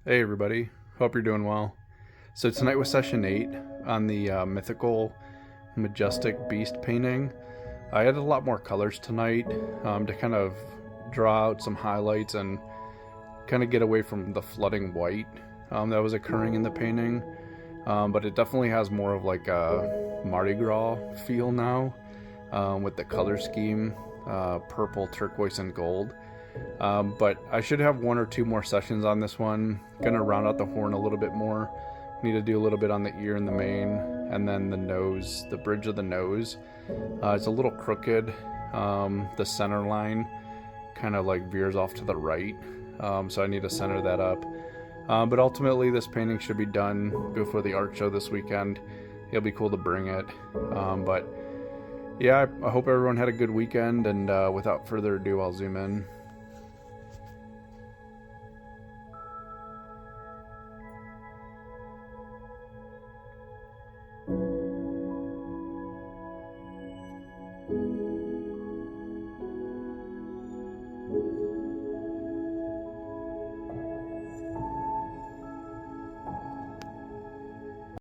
Hey everybody, hope you're doing well. So tonight was session 8 on the mythical majestic beast painting. I had a lot more colors tonight to kind of draw out some highlights and kind of get away from the flooding white that was occurring in the painting. But it definitely has more of like a Mardi Gras feel now with the color scheme, purple, turquoise, and gold. But I should have one or two more sessions on this one. Gonna round out the horn a little bit more. Need to do a little bit on the ear and the mane, and then the nose, the bridge of the nose. It's a little crooked. The center line kind of like veers off to the right, so I need to center that up. But ultimately, this painting should be done before the art show this weekend. It'll be cool to bring it. But yeah, I hope everyone had a good weekend, and without further ado, I'll zoom in.